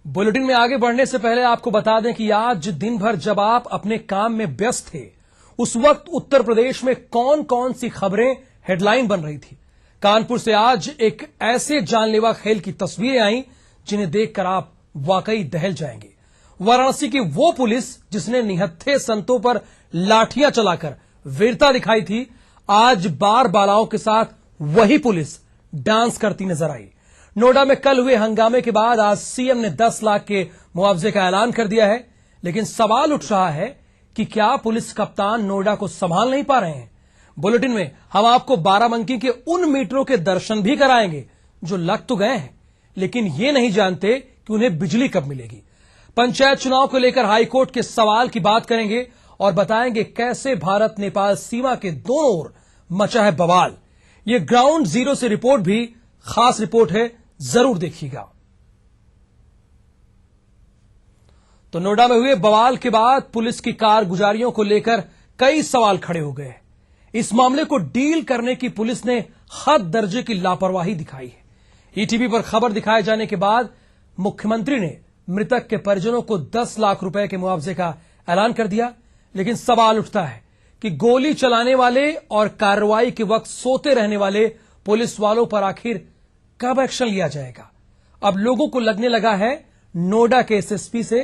Bulletin में आगे बढ़ने से पहले आपको बता दें कि आज दिन भर जब आप अपने काम में व्यस्त थे, उस वक्त उत्तर प्रदेश में कौन कौन सी खबरें हेडलाइन बन रही थी। कानपुर से आज एक ऐसे जानलेवा खेल की तस्वीरें आई जिन्हें देखकर आप वाकई दहल जाएंगे। वाराणसी की वो पुलिस जिसने निहत्थे संतों पर लाठियां चलाकर वीरता दिखाई थी, आज बार बालाओं के साथ वही पुलिस डांस करती नजर आई। नोएडा में कल हुए हंगामे के बाद आज सीएम ने 10 लाख के मुआवजे का ऐलान कर दिया है, लेकिन सवाल उठ रहा है कि क्या पुलिस कप्तान नोएडा को संभाल नहीं पा रहे हैं। बुलेटिन में हम आपको बाराबंकी के उन मीटरों के दर्शन भी कराएंगे जो लग तो गए हैं, लेकिन ये नहीं जानते कि उन्हें बिजली कब मिलेगी। पंचायत चुनाव को लेकर हाईकोर्ट के सवाल की बात करेंगे और बताएंगे कैसे भारत नेपाल सीमा के दोनों ओर मचा है बवाल। ये ग्राउंड जीरो से रिपोर्ट भी खास रिपोर्ट है, जरूर देखिएगा। तो नोएडा में हुए बवाल के बाद पुलिस की कारगुजारियों को लेकर कई सवाल खड़े हो गए। इस मामले को डील करने की पुलिस ने हद दर्जे की लापरवाही दिखाई है। ईटीवी पर खबर दिखाए जाने के बाद मुख्यमंत्री ने मृतक के परिजनों को 10 लाख रुपए के मुआवजे का ऐलान कर दिया, लेकिन सवाल उठता है कि गोली चलाने वाले और कार्रवाई के वक्त सोते रहने वाले पुलिस वालों पर आखिर कब एक्शन लिया जाएगा। अब लोगों को लगने लगा है नोएडा के एसएसपी से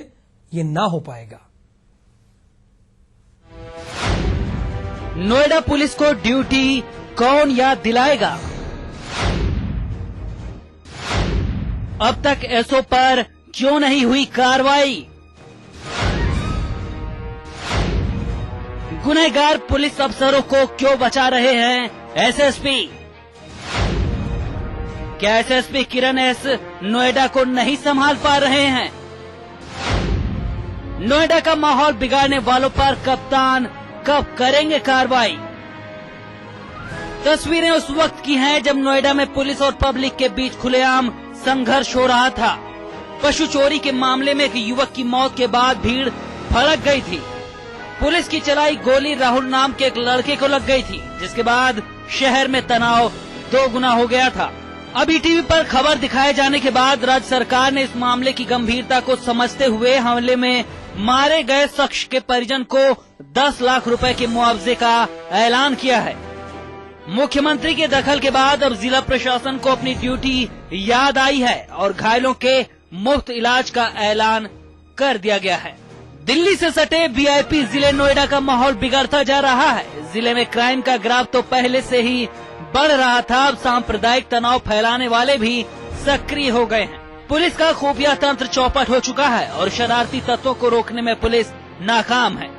यह ना हो पाएगा। नोएडा पुलिस को ड्यूटी कौन याद दिलाएगा? अब तक एसओ पर क्यों नहीं हुई कार्रवाई? गुनहगार पुलिस अफसरों को क्यों बचा रहे हैं एसएसपी? क्या एसएसपी किरण एस नोएडा को नहीं संभाल पा रहे हैं? नोएडा का माहौल बिगाड़ने वालों पर कप्तान कब करेंगे कार्रवाई? तस्वीरें उस वक्त की हैं जब नोएडा में पुलिस और पब्लिक के बीच खुलेआम संघर्ष हो रहा था। पशु चोरी के मामले में एक युवक की मौत के बाद भीड़ भड़क गई थी। पुलिस की चलाई गोली राहुल नाम के एक लड़के को लग गई थी, जिसके बाद शहर में तनाव 2 गुना हो गया था। अभी टीवी पर खबर दिखाए जाने के बाद राज्य सरकार ने इस मामले की गंभीरता को समझते हुए हमले में मारे गए शख्स के परिजन को 10 लाख रुपए के मुआवजे का ऐलान किया है। मुख्यमंत्री के दखल के बाद अब जिला प्रशासन को अपनी ड्यूटी याद आई है और घायलों के मुफ्त इलाज का ऐलान कर दिया गया है। दिल्ली से सटे वीआईपी जिले नोएडा का माहौल बिगड़ता जा रहा है। जिले में क्राइम का ग्राफ तो पहले से ही बढ़ रहा था, अब सांप्रदायिक तनाव फैलाने वाले भी सक्रिय हो गए हैं। पुलिस का खुफिया तंत्र चौपट हो चुका है और शरारती तत्वों को रोकने में पुलिस नाकाम है।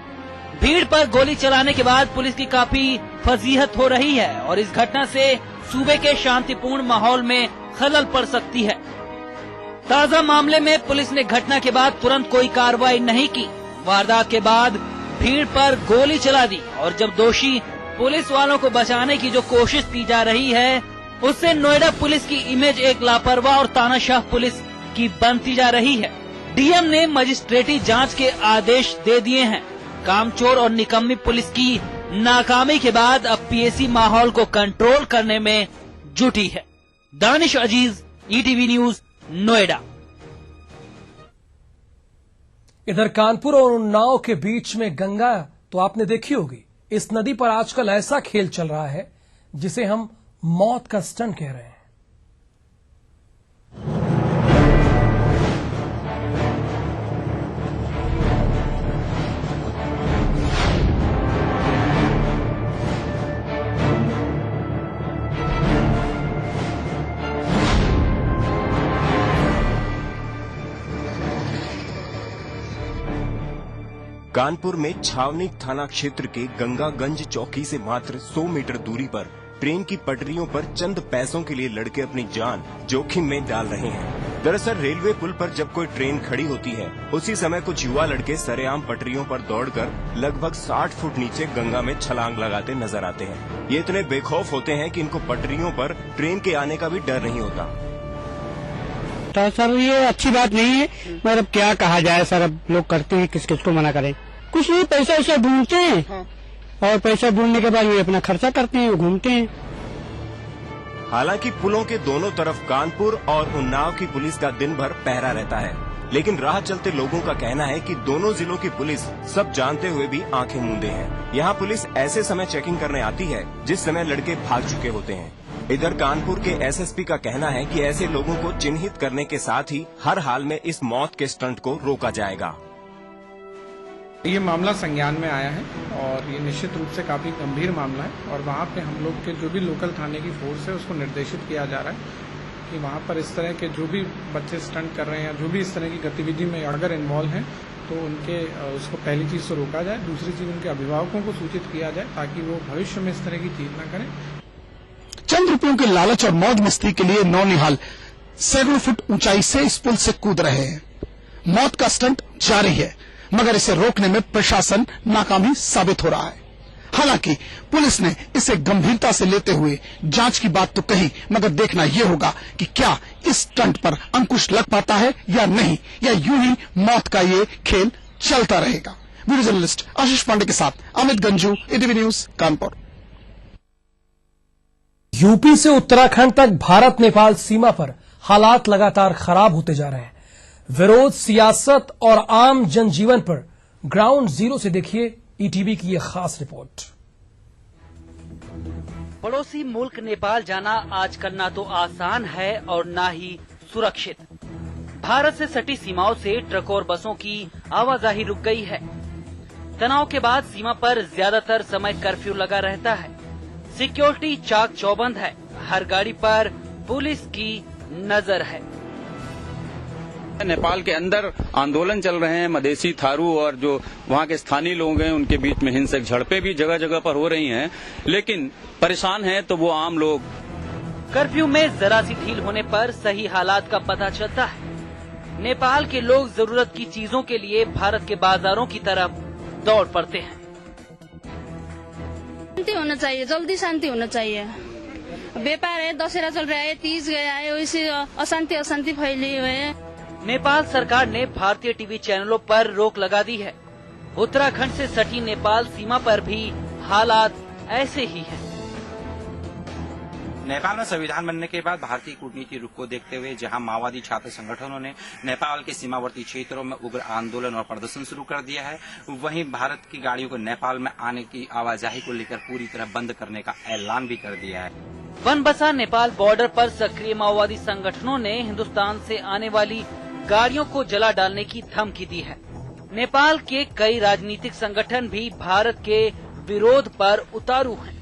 भीड़ पर गोली चलाने के बाद पुलिस की काफी फजीहत हो रही है और इस घटना से सूबे के शांतिपूर्ण माहौल में खलल पड़ सकती है। ताजा मामले में पुलिस ने घटना के बाद तुरंत कोई कार्रवाई नहीं की। वारदात के बाद भीड़ पर गोली चला दी और जब दोषी पुलिस वालों को बचाने की जो कोशिश की जा रही है, उससे नोएडा पुलिस की इमेज एक लापरवाह और तानाशाह पुलिस की बनती जा रही है। डीएम ने मजिस्ट्रेटी जांच के आदेश दे दिए हैं। कामचोर और निकम्मी पुलिस की नाकामी के बाद अब पीएसी माहौल को कंट्रोल करने में जुटी है। दानिश अजीज, ईटीवी न्यूज, नोएडा। इधर कानपुर और उन्नाव के बीच में गंगा तो आपने देखी होगी। इस नदी पर आजकल ऐसा खेल चल रहा है जिसे हम मौत का स्टंट कह रहे हैं। कानपुर में छावनी थाना क्षेत्र के गंगागंज चौकी से मात्र 100 मीटर दूरी पर ट्रेन की पटरियों पर चंद पैसों के लिए लड़के अपनी जान जोखिम में डाल रहे हैं। दरअसल रेलवे पुल पर जब कोई ट्रेन खड़ी होती है, उसी समय कुछ युवा लड़के सरेआम पटरियों पर दौड़कर लगभग 60 फुट नीचे गंगा में छलांग लगाते नजर आते हैं। ये इतने बेखौफ होते हैं कि इनको पटरियों पर ट्रेन के आने का भी डर नहीं होता। तो सर ये अच्छी बात नहीं है, मतलब क्या कहा जाए सर, अब लोग करते हैं, किस किस को मना करें। कुछ नहीं, पैसा ढूंढते हैं और पैसा ढूंढने के बाद ये अपना खर्चा करते हैं, घूमते हैं। हालांकि पुलों के दोनों तरफ कानपुर और उन्नाव की पुलिस का दिन भर पहरा रहता है, लेकिन राह चलते लोगों का कहना है कि दोनों जिलों की पुलिस सब जानते हुए भी आंखें मूंदे हैं। यहाँ पुलिस ऐसे समय चेकिंग करने आती है जिस समय लड़के भाग चुके होते हैं। इधर कानपुर के एसएसपी का कहना है कि ऐसे लोगों को चिन्हित करने के साथ ही हर हाल में इस मौत के स्टंट को रोका जाएगा। ये मामला संज्ञान में आया है और ये निश्चित रूप से काफी गंभीर मामला है और वहाँ पे हम लोग के जो भी लोकल थाने की फोर्स है उसको निर्देशित किया जा रहा है कि वहाँ पर इस तरह के जो भी बच्चे स्टंट कर रहे हैं या जो भी इस तरह की गतिविधि में अगर इन्वॉल्व हैं तो उनके उसको पहली चीज से रोका जाए, दूसरी चीज उनके अभिभावकों को सूचित किया जाए ताकि वो भविष्य में इस तरह की चीज न करें। चंद रुपयों के लालच और मौज मस्ती के लिए नौनिहाल सैकड़ों फुट ऊंचाई से इस पुल से कूद रहे हैं। मौत का स्टंट जारी है, मगर इसे रोकने में प्रशासन नाकामी साबित हो रहा है। हालांकि पुलिस ने इसे गंभीरता से लेते हुए जांच की बात तो कही, मगर देखना यह होगा कि क्या इस स्टंट पर अंकुश लग पाता है या नहीं, या यूं ही मौत का ये खेल चलता रहेगा। वीडियो जर्नलिस्ट आशीष पांडे के साथ Amit Ganju, ETV news, Kanpur. UP से उत्तराखंड तक भारत नेपाल सीमा पर हालात लगातार खराब होते जा रहे हैं। विरोध, सियासत और आम जनजीवन पर ग्राउंड जीरो से देखिए ईटीवी की यह खास रिपोर्ट। पड़ोसी मुल्क नेपाल जाना आजकल ना तो आसान है और ना ही सुरक्षित। भारत से सटी सीमाओं से ट्रकों और बसों की आवाजाही रुक गई है। तनाव के बाद सीमा पर ज्यादातर समय कर्फ्यू लगा रहता है। सिक्योरिटी चाक चौबंद है। हर गाड़ी पर पुलिस की नजर है। नेपाल के अंदर आंदोलन चल रहे हैं। मधेसी, थारू और जो वहाँ के स्थानीय लोग हैं उनके बीच में हिंसक झड़पें भी जगह जगह पर हो रही हैं, लेकिन परेशान हैं तो वो आम लोग। कर्फ्यू में जरा सी ढील होने पर सही हालात का पता चलता है। नेपाल के लोग जरूरत की चीजों के लिए भारत के बाजारों की तरफ दौड़ पड़ते हैं। शांति होना चाहिए, जल्दी शांति होना चाहिए। व्यापार है, दशहरा चल रहा है, तीज गया है, वैसे अशांति फैली हुई है। नेपाल सरकार ने भारतीय टीवी चैनलों पर रोक लगा दी है। उत्तराखंड से सटी नेपाल सीमा पर भी हालात ऐसे ही हैं। नेपाल में संविधान बनने के बाद भारतीय कूटनीति रुख को देखते हुए जहां माओवादी छात्र संगठनों ने नेपाल के सीमावर्ती क्षेत्रों में उग्र आंदोलन और प्रदर्शन शुरू कर दिया है, वहीं भारत की गाड़ियों को नेपाल में आने की आवाजाही को लेकर पूरी तरह बंद करने का ऐलान भी कर दिया है। बनबसा नेपाल बॉर्डर पर सक्रिय माओवादी संगठनों ने हिंदुस्तान से आने वाली गाड़ियों को जला डालने की धमकी दी है। नेपाल के कई राजनीतिक संगठन भी भारत के विरोध पर उतारू हैं।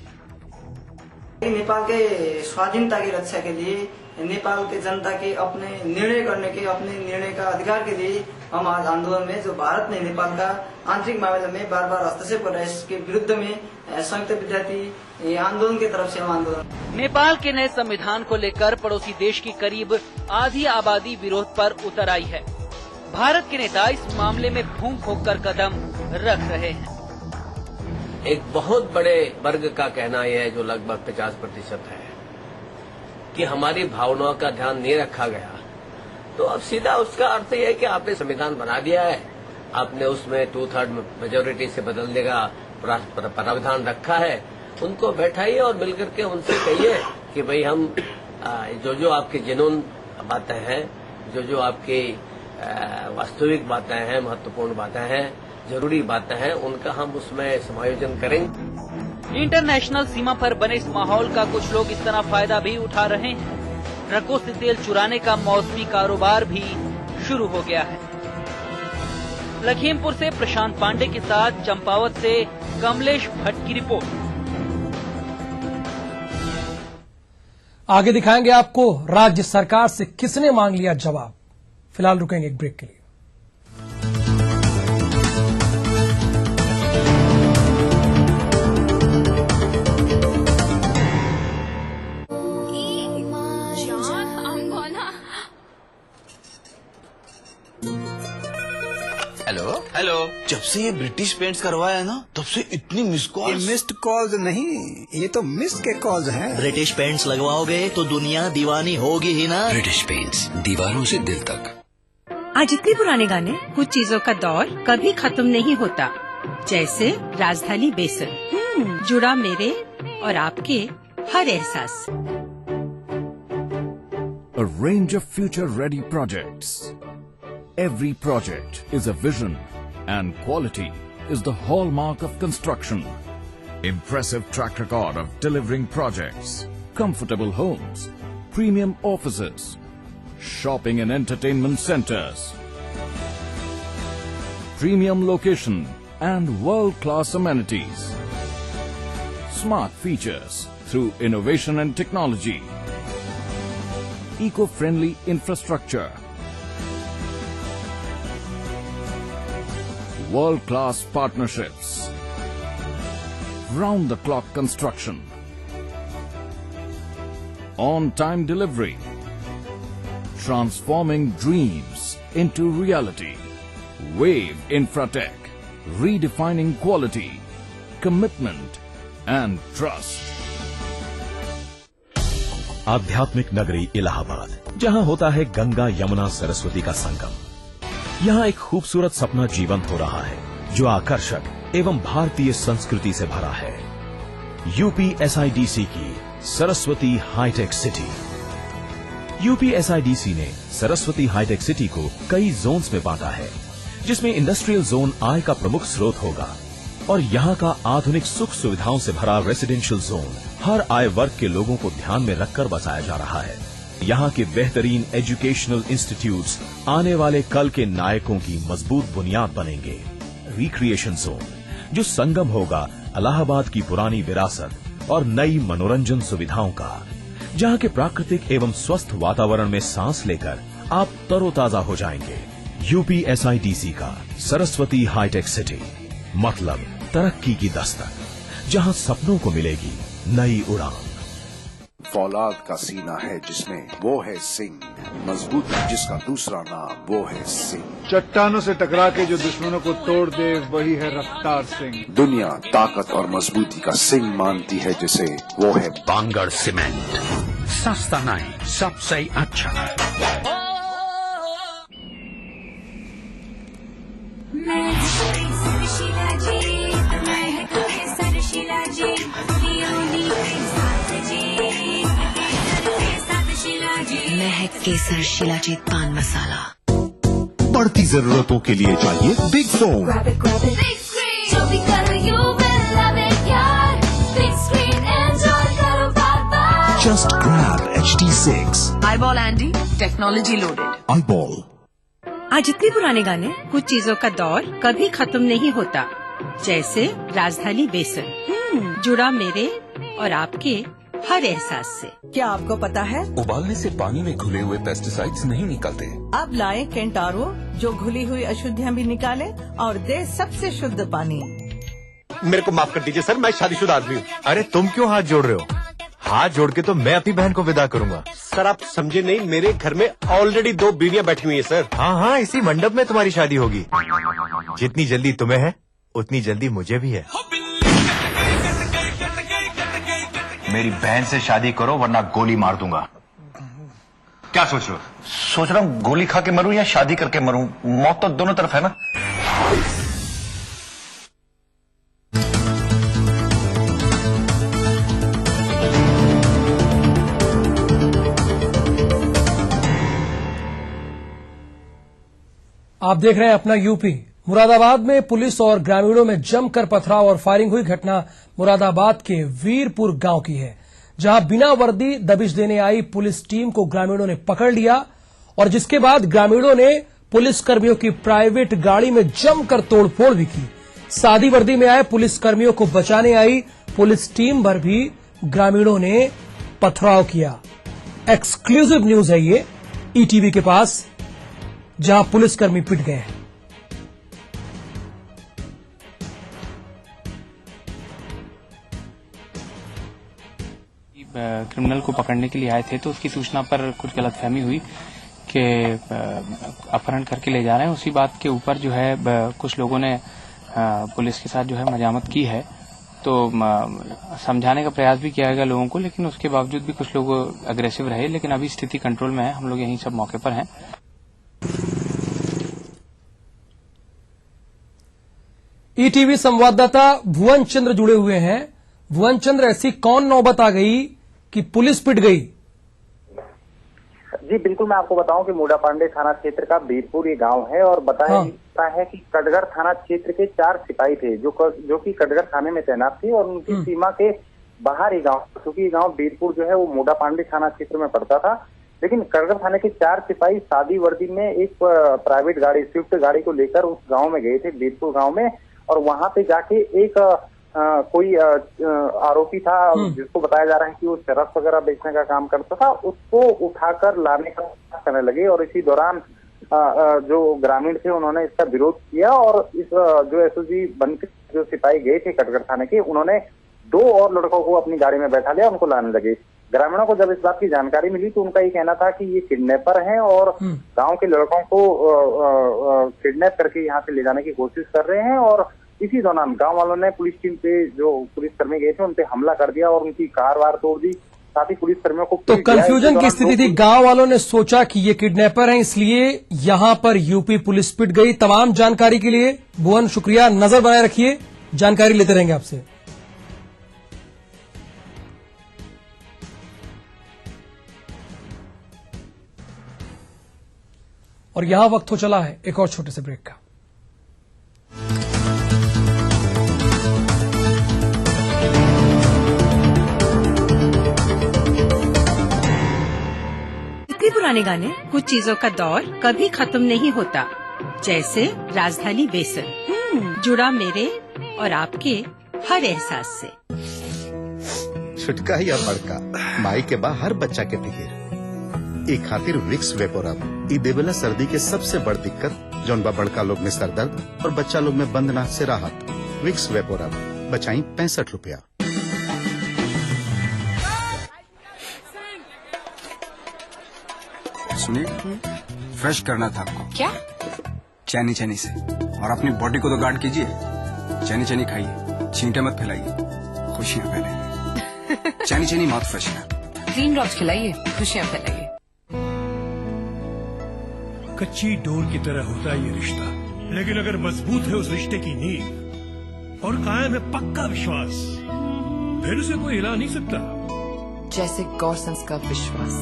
नेपाल के स्वाधीनता की रक्षा के लिए, नेपाल के जनता के अपने निर्णय करने के, अपने निर्णय का अधिकार के लिए हम आज आंदोलन में, जो भारत ने नेपाल का आंतरिक मामले में बार बार हस्तक्षेप कर रहा है, इसके विरुद्ध में संयुक्त विद्यार्थी आंदोलन की तरफ से हम आंदोलन। नेपाल के नए संविधान को लेकर पड़ोसी देश की करीब आधी आबादी विरोध पर उतर आई है। भारत के नेता इस मामले में फूंक होकर कदम रख रहे हैं। एक बहुत बड़े वर्ग का कहना यह है, जो लगभग 50% है, कि हमारी भावनाओं का ध्यान नहीं रखा गया। तो अब सीधा उसका अर्थ यह है कि आपने संविधान बना दिया है, आपने उसमें 2/3 मेजोरिटी से बदलने का प्रावधान रखा है, उनको बैठाइए और मिलकर के उनसे कहिए कि भाई हम जो आपकी जुनून बातें हैं, जो आपकी वास्तविक बातें हैं, महत्वपूर्ण बातें हैं, जरूरी बातें हैं, उनका हम उसमें समायोजन करेंगे। इंटरनेशनल सीमा पर बने इस माहौल का कुछ लोग इस तरह फायदा भी उठा रहे हैं। ट्रकों से तेल चुराने का मौसमी कारोबार भी शुरू हो गया है। लखीमपुर से प्रशांत पांडे के साथ चंपावत से कमलेश भट्ट की रिपोर्ट। आगे दिखाएंगे आपको राज्य सरकार से किसने मांग लिया जवाब। फिलहाल रुकेंगे एक ब्रेक के लिए। हेलो। जब से ये ब्रिटिश पेंट्स करवाया है ना, तब से इतनी मिस कॉल्स। ये मिस्ड कॉल्स नहीं, ये तो मिस के कॉल्स हैं। ब्रिटिश पेंट्स लगवाओगे तो दुनिया दीवानी होगी ही ना। ब्रिटिश पेंट्स, दीवारों से दिल तक। आज इतने पुराने गाने, कुछ चीजों का दौर कभी खत्म नहीं होता, जैसे राजधानी बेसन, जुड़ा मेरे और आपके हर एहसास। a range of future-ready projects. Every project is a vision, and quality is the hallmark of construction. Impressive track record of delivering projects, comfortable homes, premium offices, shopping and entertainment centers, premium location and world-class amenities, smart features through innovation and technology, eco-friendly infrastructure, world-class partnerships, round-the-clock construction, on-time delivery, transforming dreams into reality. Wave Infratech, redefining quality, commitment and trust. आध्यात्मिक नगरी इलाहाबाद, जहां होता है गंगा यमुना सरस्वती का संगम। यहां एक खूबसूरत सपना जीवंत हो रहा है, जो आकर्षक एवं भारतीय संस्कृति से भरा है। यूपी एसआईडीसी की सरस्वती हाईटेक सिटी। यूपी एसआईडीसी ने सरस्वती हाईटेक सिटी को कई जोन्स में बांटा है, जिसमें इंडस्ट्रियल जोन आय का प्रमुख स्रोत होगा और यहाँ का आधुनिक सुख सुविधाओं से भरा रेसिडेंशियल जोन हर आय वर्ग के लोगों को ध्यान में रखकर बसाया जा रहा है। यहाँ के बेहतरीन एजुकेशनल इंस्टीट्यूट्स आने वाले कल के नायकों की मजबूत बुनियाद बनेंगे। रिक्रिएशन जोन, जो संगम होगा इलाहाबाद की पुरानी विरासत और नई मनोरंजन सुविधाओं का, जहाँ के प्राकृतिक एवं स्वस्थ वातावरण में सांस लेकर आप तरोताजा हो जाएंगे। यूपी एसआईडीसी का सरस्वती हाईटेक सिटी, मतलब तरक्की की दस्तक, जहां सपनों को मिलेगी नई उड़ान। फौलाद का सीना है जिसमें वो है सिंह, मजबूत जिसका दूसरा नाम वो है सिंह। चट्टानों से टकरा के जो दुश्मनों को तोड़ दे वही है रफ्तार सिंह। दुनिया ताकत और मजबूती का सिंह मानती है जिसे, वो है बांगड़ सीमेंट। सस्ता नहीं, सबसे अच्छा। महक केसर शिलाजीत पान मसाला। बढ़ती जरूरतों के लिए चाहिए big phone. Just grab HD6. iBall Andy, technology loaded. iBall. आज इतने पुराने गाने, कुछ चीजों का दौर कभी खत्म नहीं होता, जैसे राजधानी बेसन, जुड़ा मेरे और आपके हर एहसास से। क्या आपको पता है, उबालने से पानी में घुले हुए पेस्टिसाइड्स नहीं निकलते। अब लाए केंटारो, जो घुली हुई अशुद्धियाँ भी निकाले और दे सबसे शुद्ध पानी। मेरे को माफ कर दीजिए सर, मैं शादीशुदा आदमी हूँ। अरे तुम क्यों हाथ जोड़ रहे हो? हाथ जोड़ के तो मैं अपनी बहन को विदा करूंगा। सर आप समझे नहीं, मेरे घर में ऑलरेडी 2 बीवियां बैठी हुई है सर। हाँ, इसी मंडप में तुम्हारी शादी होगी। जितनी जल्दी तुम्हें है, उतनी जल्दी मुझे भी है। मेरी बहन से शादी करो वरना गोली मार दूंगा। क्या सोच रहे हो? सोच रहा हूँ गोली खा के मरूं या शादी करके मरूं, मौत तो दोनों तरफ है ना। आप देख रहे हैं अपना यूपी। मुरादाबाद में पुलिस और ग्रामीणों में जमकर पथराव और फायरिंग हुई घटना मुरादाबाद के वीरपुर गांव की है, जहां बिना वर्दी दबिश देने आई पुलिस टीम को ग्रामीणों ने पकड़ लिया और जिसके बाद ग्रामीणों ने पुलिसकर्मियों की प्राइवेट गाड़ी में जमकर तोड़फोड़ भी की। सादी वर्दी में आए पुलिसकर्मियों को बचाने आई पुलिस टीम पर भी ग्रामीणों ने पथराव किया। एक्सक्लूसिव न्यूज है ये ईटीवी के पास, जहां पुलिसकर्मी पिट गए हैं। क्रिमिनल को पकड़ने के लिए आए थे तो उसकी सूचना पर कुछ गलतफहमी हुई कि अपहरण करके ले जा रहे हैं। उसी बात के ऊपर जो है कुछ लोगों ने पुलिस के साथ जो है मजामत की है, तो समझाने का प्रयास भी किया गया लोगों को, लेकिन उसके बावजूद भी कुछ लोग अग्रेसिव रहे। लेकिन अभी स्थिति कंट्रोल में है, हम लोग यहीं सब मौके पर हैं। ईटीवी संवाददाता भुवन चंद्र जुड़े हुए हैं। भुवन चंद्र, ऐसी कौन नौबत आ गई कि पुलिस पिट गई? जी बिल्कुल, मैं आपको बताऊं कि मूडा पांडे थाना क्षेत्र का बीरपुर ये गांव है और बताया जाता है कि कटघर थाना क्षेत्र के 4 सिपाही थे जो कि कटघर थाने में तैनात थे और उनकी सीमा के बाहर ही गांव, क्योंकि ये गांव बीरपुर जो है वो मूडा पांडे थाना क्षेत्र में पड़ता था। लेकिन कटघर थाने के 4 सिपाही सादी वर्दी में एक प्राइवेट गाड़ी, स्विफ्ट गाड़ी को लेकर उस गाँव में गए थे, बीरपुर गाँव में, और वहां पे जाके एक कोई आरोपी था जिसको बताया जा रहा है कि वो चरस वगैरह बेचने का काम करता था, उसको उठाकर लाने का प्रयास करने लगे और इसी दौरान जो ग्रामीण थे उन्होंने इसका विरोध किया और इस जो एसओजी बनकर जो सिपाही गए थे कटघर थाने के, उन्होंने 2 और लड़कों को अपनी गाड़ी में बैठा लिया, उनको लाने लगे। ग्रामीणों को जब इस बात की जानकारी मिली तो उनका ये कहना था कि ये किडनैपर हैं और गांव के लड़कों को किडनैप करके यहाँ से ले जाने की कोशिश कर रहे हैं। और इसी दौरान गांव वालों ने पुलिस टीम पे, जो पुलिसकर्मी गए थे, उन पे हमला कर दिया और उनकी कार वार तोड़ दी, साथ ही पुलिसकर्मियों को। तो कंफ्यूजन की स्थिति थी, गांव वालों ने सोचा कि ये किडनैपर हैं, इसलिए यहां पर यूपी पुलिस पिट गई। तमाम जानकारी के लिए भुवन शुक्रिया, नजर बनाए रखिए, जानकारी लेते रहेंगे आपसे। और यहां वक्त हो चला है एक और छोटे से ब्रेक का। इतने पुराने गाने, कुछ चीजों का दौर कभी खत्म नहीं होता, जैसे राजधानी बेसन, जुड़ा मेरे और आपके हर एहसास से। छुटका या बड़का माई के बा हर बच्चा के फिकिर एक खातिर विक्स वेपोरब ई देवेला सर्दी के सबसे बड़ दिक्कत जौन बा बड़का लोग में सरदर्द और बच्चा लोग में बंद नाक से राहत। विक्स वेपोरब बचाई 65 रुपया। सुनिए, फ्रेश करना था आपको। क्या? चैनी चैनी से, और अपनी बॉडी को तो गार्ड कीजिए। चैनी चैनी खाइए, छींटे मत फैलाइए, खुशियां फैलाइए। चैनी चैनी माउथ फ्रेशनर। ग्रीन ड्रॉप्स खिलाइए, खुशियां फैलाइए। कच्ची डोर की तरह होता है ये रिश्ता, लेकिन अगर मजबूत है उस रिश्ते की नींव और कायम है पक्का विश्वास, फिर उसे कोई हिला नहीं सकता। जैसे गॉर्सन्स का विश्वास।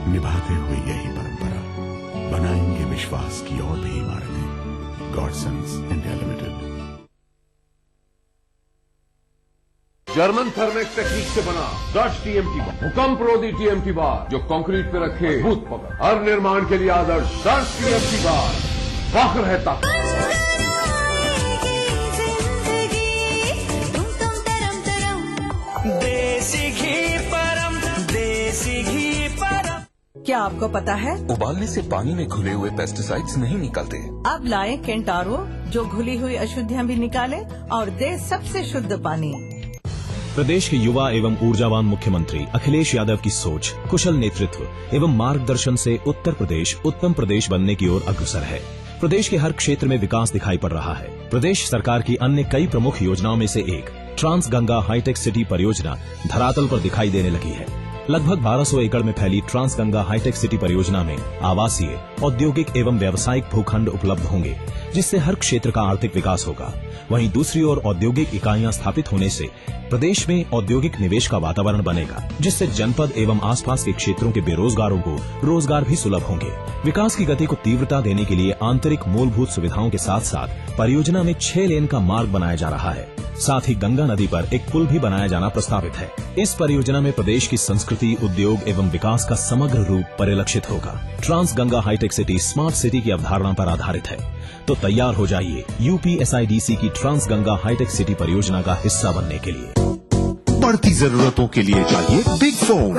निभाते हुए यही परंपरा बनाएंगे विश्वास की और भी इमारतें। Gorsons India Limited. German Thermex technique से बना 10 टीएमटी बार, भूकंप रोधी टीएमटी बार जो कंक्रीट पे रखे मजबूत पकड़, हर निर्माण के लिए आदर्श 10 टीएमटी बार। फख्र है ताकत। देसी घी परम, देसी घी परम। क्या आपको पता है उबालने से पानी में घुले हुए पेस्टिसाइड्स नहीं निकलते। अब लाएं केंटारो, जो घुली हुई अशुद्धियां भी निकाले और दे सबसे शुद्ध पानी। प्रदेश के युवा एवं ऊर्जावान मुख्यमंत्री अखिलेश यादव की सोच, कुशल नेतृत्व एवं मार्गदर्शन से उत्तर प्रदेश उत्तम प्रदेश बनने की ओर अग्रसर है। प्रदेश के हर क्षेत्र में विकास दिखाई पड़ रहा है। प्रदेश सरकार की अन्य कई प्रमुख योजनाओं में से एक ट्रांस गंगा हाईटेक सिटी परियोजना धरातल पर दिखाई देने लगी है। लगभग 1200 एकड़ में फैली ट्रांस गंगा हाईटेक सिटी परियोजना में आवासीय, औद्योगिक एवं व्यावसायिक भूखंड उपलब्ध होंगे, जिससे हर क्षेत्र का आर्थिक विकास होगा। वहीं दूसरी ओर औद्योगिक इकाइयां स्थापित होने से प्रदेश में औद्योगिक निवेश का वातावरण बनेगा, जिससे जनपद एवं आसपास के क्षेत्रों के बेरोजगारों को रोजगार भी सुलभ होंगे। विकास की गति को तीव्रता देने के लिए आंतरिक मूलभूत सुविधाओं के साथ साथ परियोजना में 6 लेन का मार्ग बनाया जा रहा है। साथ ही गंगा नदी पर एक पुल भी बनाया जाना प्रस्तावित है। इस परियोजना में प्रदेश की संस्कृति, उद्योग एवं विकास का समग्र रूप परिलक्षित होगा। Trans Ganga hitech city smart city की अवधारणा पर आधारित है। तो तैयार हो जाइए यूपीएसआईडीसी की ट्रांस गंगा हाईटेक सिटी परियोजना का हिस्सा बनने के लिए। बढ़ती जरूरतों के लिए चाहिए big phone.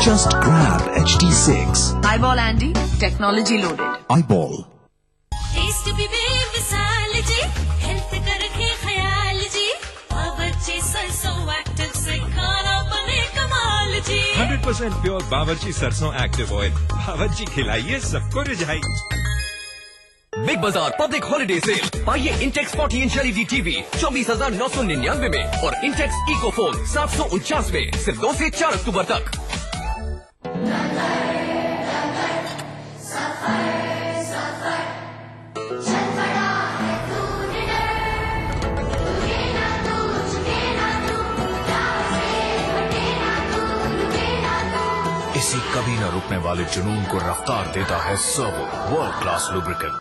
Just grab HD6. Eyeball Andy, technology loaded. Eyeball. Test भी बेमिसाल जी, हेल्थ का रखे ख्याल जी, बावर्ची सरसों एक्टिव से खाना बने कमाल जी। 100% प्योर बावर्ची सरसों एक्टिव ऑयल, बावर्ची खिलाइए सबको रिझाई। बिग बाजार पब्लिक हॉलिडे सेल, पाइए इंटेक्स 40 इंच LED टीवी 24,999 में और इंटेक्स इकोफोन 749 में सिर्फ 2 से 4 अक्टूबर तक। कभी न रुकने वाले जुनून को रफ्तार देता है सर्वो वर्ल्ड क्लास लुब्रिकेंट।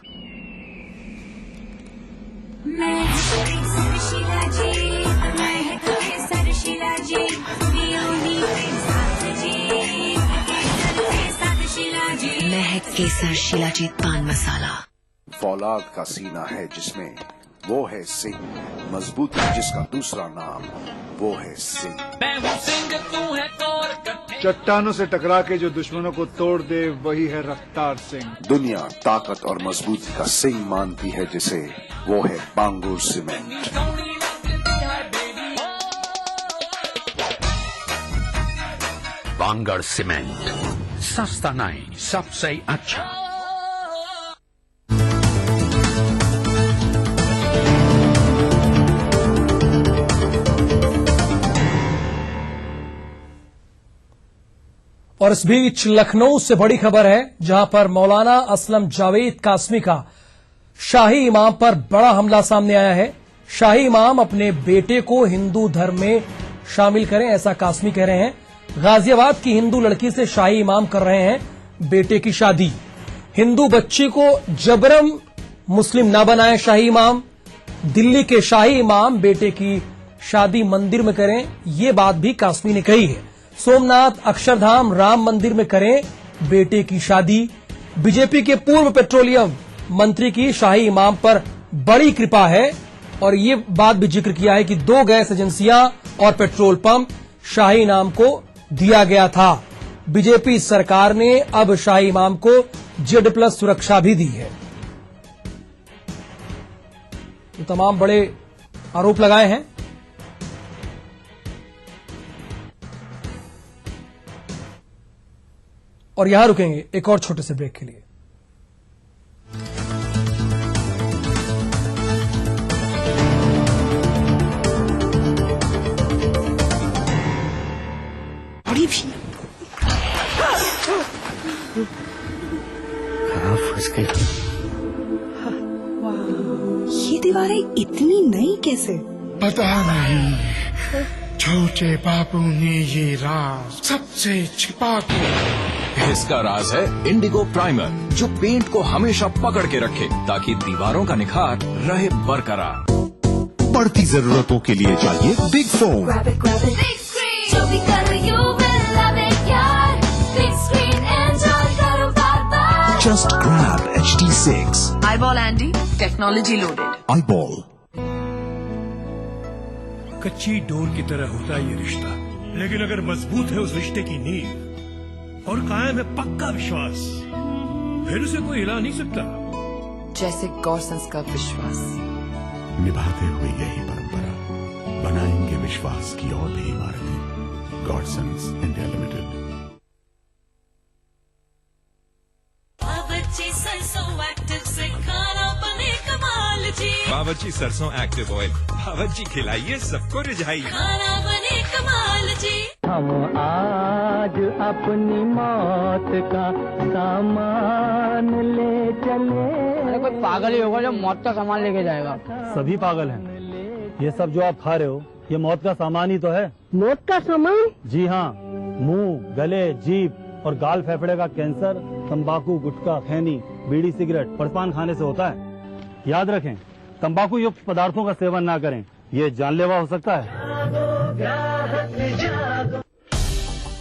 महक केसर शिलाजीत पान मसाला। फौलाद का सीना है जिसमें वो है सिंह, मजबूती जिसका दूसरा नाम वो है सिंह। चट्टानों से टकरा के जो दुश्मनों को तोड़ दे वही है रफ्तार सिंह। दुनिया ताकत और मजबूती का सिंह मानती है जिसे, वो है बांगुर सीमेंट। बांगड़ सीमेंट, सस्ता नहीं सबसे अच्छा। और इस बीच लखनऊ से बड़ी खबर है, जहां पर मौलाना असलम जावेद कासमी का शाही इमाम पर बड़ा हमला सामने आया है। शाही इमाम अपने बेटे को हिंदू धर्म में शामिल करें, ऐसा कासमी कह रहे हैं। गाजियाबाद की हिंदू लड़की से शाही इमाम कर रहे हैं बेटे की शादी। हिंदू बच्ची को जबरन मुस्लिम न बनाए शाही इमाम। दिल्ली के शाही इमाम बेटे की शादी मंदिर में करें, ये बात भी कासमी ने कही है। सोमनाथ अक्षरधाम राम मंदिर में करें बेटे की शादी। बीजेपी के पूर्व पेट्रोलियम मंत्री की शाही इमाम पर बड़ी कृपा है और ये बात भी जिक्र किया है कि 2 गैस एजेंसियां और पेट्रोल पंप शाही इमाम को दिया गया था। बीजेपी सरकार ने अब शाही इमाम को Z+ सुरक्षा भी दी है। तो तमाम बड़े आरोप लगाए हैं। और यहां रुकेंगे एक और छोटे से ब्रेक के लिए। बड़ी भी फंस गई। ये दीवारें इतनी नई कैसे? पता नहीं, छोटे बाबू ने ये राज सबसे छिपा के। इसका राज है इंडिगो प्राइमर, जो पेंट को हमेशा पकड़ के रखे ताकि दीवारों का निखार रहे बरकरार। बढ़ती जरूरतों के लिए चाहिए बिग फोम। जो भी करो you will love it यार। Big screen enjoy करो बार बार। Just grab HD6. eyeball Andy, technology loaded. eyeball। कच्ची डोर की तरह होता है ये रिश्ता, लेकिन अगर मजबूत है उस रिश्ते की नींव और कायम है पक्का विश्वास, फिर उसे कोई हिला नहीं सकता। जैसे गॉर्सन्स का विश्वास। निभाते हुए यही परंपरा बनाएंगे विश्वास की और भी इमारतें। गॉडसन्स इंडिया लिमिटेड। बावर्ची सरसों एक्टिव से खाना बने कमाल जी। बावर्ची सरसों एक्टिव ऑयल, बावर्ची खिलाइए सबको रिझाइए। खाना बने कमाल जी। हम आज अपनी मौत का सामान ले चले। अरे कोई पागल ही होगा जो मौत का सामान लेके जाएगा। सभी पागल हैं। ये सब जो आप खा रहे हो ये मौत का सामान ही तो है। मौत का सामान? जी हाँ, मुंह, गले, जीभ और गाल फेफड़े का कैंसर तंबाकू, गुटखा, खैनी, बीड़ी, सिगरेट, पड़पान खाने से होता है। याद रखें, तंबाकू युक्त पदार्थों का सेवन ना करें, ये जानलेवा हो सकता है।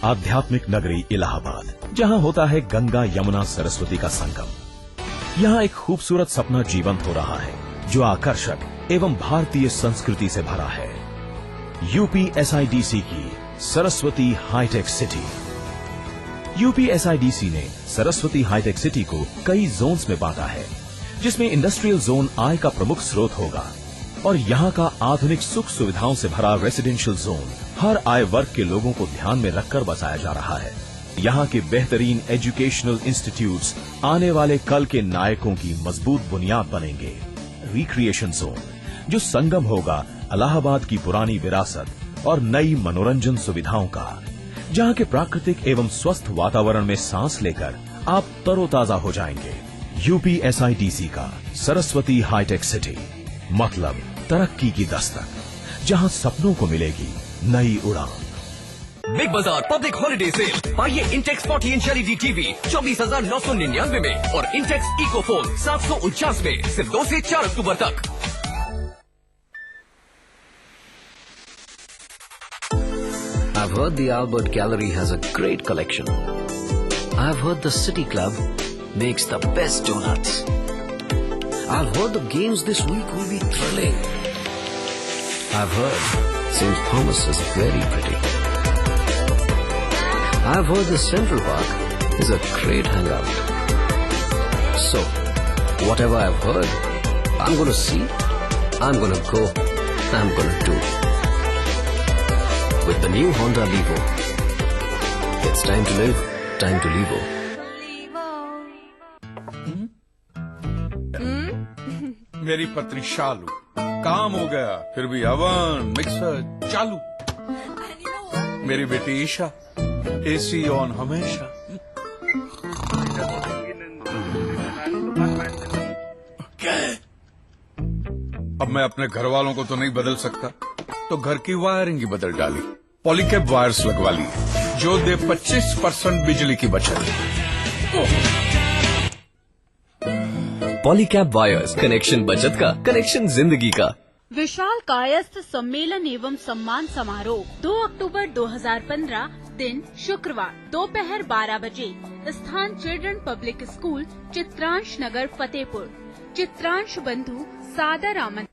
आध्यात्मिक नगरी इलाहाबाद, जहां होता है गंगा यमुना सरस्वती का संगम। यहां एक खूबसूरत सपना जीवंत हो रहा है, जो आकर्षक एवं भारतीय संस्कृति से भरा है। यूपी SIDC की Saraswati hitech city. UP SIDC ने सरस्वती हाईटेक सिटी को कई जोन्स में बांटा है, जिसमें इंडस्ट्रियल जोन आय का प्रमुख स्रोत होगा और यहाँ का आधुनिक सुख सुविधाओं से भरा रेसिडेंशियल जोन हर आय वर्ग के लोगों को ध्यान में रखकर बसाया जा रहा है। यहाँ के बेहतरीन एजुकेशनल इंस्टीट्यूट्स आने वाले कल के नायकों की मजबूत बुनियाद बनेंगे। रिक्रिएशन जोन, जो संगम होगा इलाहाबाद की पुरानी विरासत और नई मनोरंजन सुविधाओं का, जहाँ के प्राकृतिक एवं स्वस्थ वातावरण में सांस लेकर आप तरोताजा हो जाएंगे। यूपी SIDC का सरस्वती हाईटेक सिटी, मतलब तरक्की की दस्तक, जहाँ सपनों को मिलेगी नई उड़ान। बिग बाजार पब्लिक हॉलिडे सेल। पाइए इंटेक्स 40 इंच LED टीवी 24,999 में और इंटेक्स इको फोन 749 में सिर्फ 2 से 4 अक्टूबर तक। I've heard the Albert Gallery has a great collection. I've heard the City Club makes the best donuts. I've heard the games this week will be thrilling. I've heard St. Thomas is very pretty. I've heard the Central Park is a great hangout. So, whatever I've heard, I'm going to see, I'm going to go, I'm going to do. With the new Honda Levo, it's time to live, time to Levo. मेरी पत्नी शालू, काम हो गया फिर भी oven mixer चालू। मेरी बेटी ईशा, AC ऑन हमेशा। क्या है? अब मैं अपने घर वालों को तो नहीं बदल सकता, तो घर की वायरिंग ही बदल डाली। पॉलीकैब वायर्स लगवा ली जो दे 25% बिजली की बचत। पॉलीकैब वायर्स, कनेक्शन बचत का, कनेक्शन जिंदगी का। विशाल कायस्थ सम्मेलन एवं सम्मान समारोह 2 अक्टूबर 2015 दिन शुक्रवार दोपहर 12 बजे। स्थान चिल्ड्रन पब्लिक स्कूल, चित्रांश नगर, फतेहपुर। चित्रांश बंधु सादर आमंत्रण।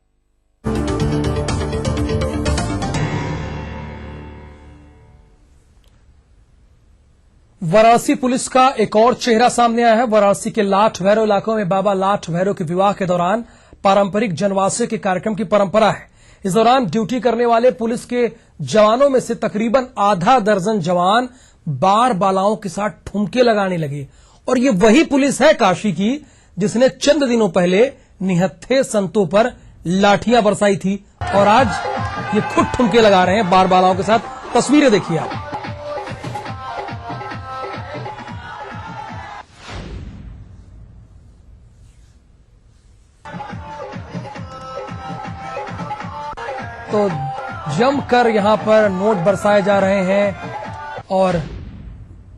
वाराणसी पुलिस का एक और चेहरा सामने आया है। वाराणसी के लाठ भैरव इलाकों में बाबा लाठ भैरव के विवाह के दौरान पारंपरिक जनवासे के कार्यक्रम की परंपरा है। इस दौरान ड्यूटी करने वाले पुलिस के जवानों में से तकरीबन आधा दर्जन जवान बार बालाओं के साथ ठुमके लगाने लगे। और ये वही पुलिस है काशी की जिसने चंद दिनों पहले निहत्थे संतों पर लाठियां बरसाई थी और आज ये खुद ठुमके लगा रहे हैं बार बालाओं के साथ। तस्वीरें देखिए आप। तो जमकर यहां पर नोट बरसाए जा रहे हैं और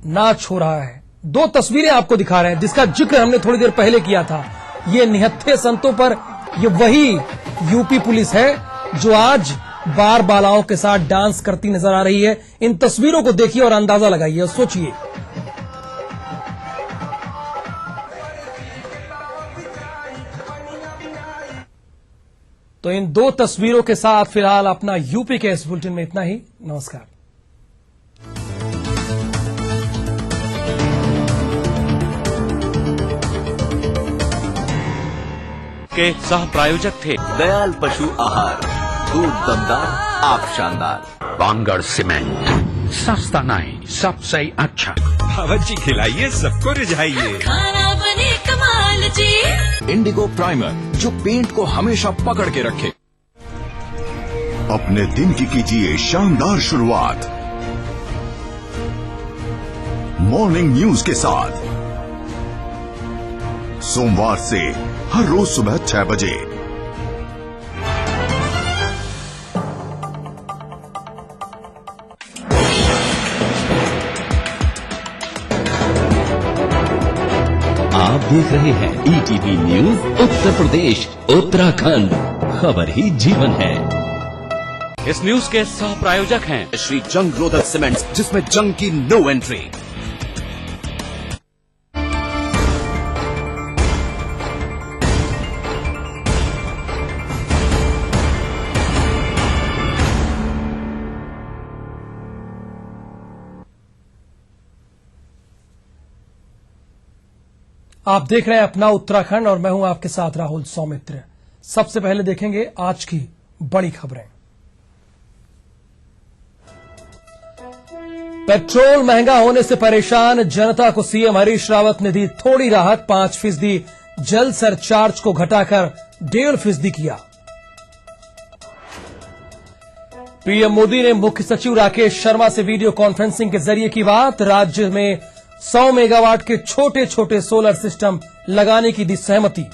नाच हो रहा है। 2 तस्वीरें आपको दिखा रहे हैं जिसका जिक्र हमने थोड़ी देर पहले किया था। ये निहत्थे संतों पर ये वही यूपी पुलिस है जो आज बार बालाओं के साथ डांस करती नजर आ रही है। इन तस्वीरों को देखिए और अंदाजा लगाइए और सोचिए। तो इन 2 तस्वीरों के साथ फिलहाल अपना यूपी के इस बुलेटिन में इतना ही। नमस्कार। के सह प्रायोजक थे दयाल पशु आहार, दूध दमदार, आप शानदार। वानगढ़ सीमेंट, सस्ता नहीं सबसे अच्छा। बावर्ची खिलाइए सबको रिझाइए। खाना बने कमाल जी। इंडिगो प्राइमर जो पेंट को हमेशा पकड़ के रखे। अपने दिन की कीजिए शानदार शुरुआत मॉर्निंग न्यूज के साथ। सोमवार से हर रोज सुबह 6 बजे। आप देख रहे हैं ETV न्यूज उत्तर प्रदेश उत्तराखंड, खबर ही जीवन है। इस न्यूज के सह प्रायोजक हैं श्री जंग रोधक सीमेंट्स जिसमें जंग की नो एंट्री। आप देख रहे हैं अपना उत्तराखंड और मैं हूं आपके साथ राहुल सौमित्र। सबसे पहले देखेंगे आज की बड़ी खबरें। पेट्रोल महंगा होने से परेशान जनता को सीएम हरीश रावत ने दी थोड़ी राहत। 5% जल सरचार्ज को घटाकर 1.5% किया। पीएम मोदी ने मुख्य सचिव राकेश शर्मा से वीडियो कॉन्फ्रेंसिंग के जरिए की बात। राज्य में 100 मेगावाट के छोटे छोटे सोलर सिस्टम लगाने की दी सहमति।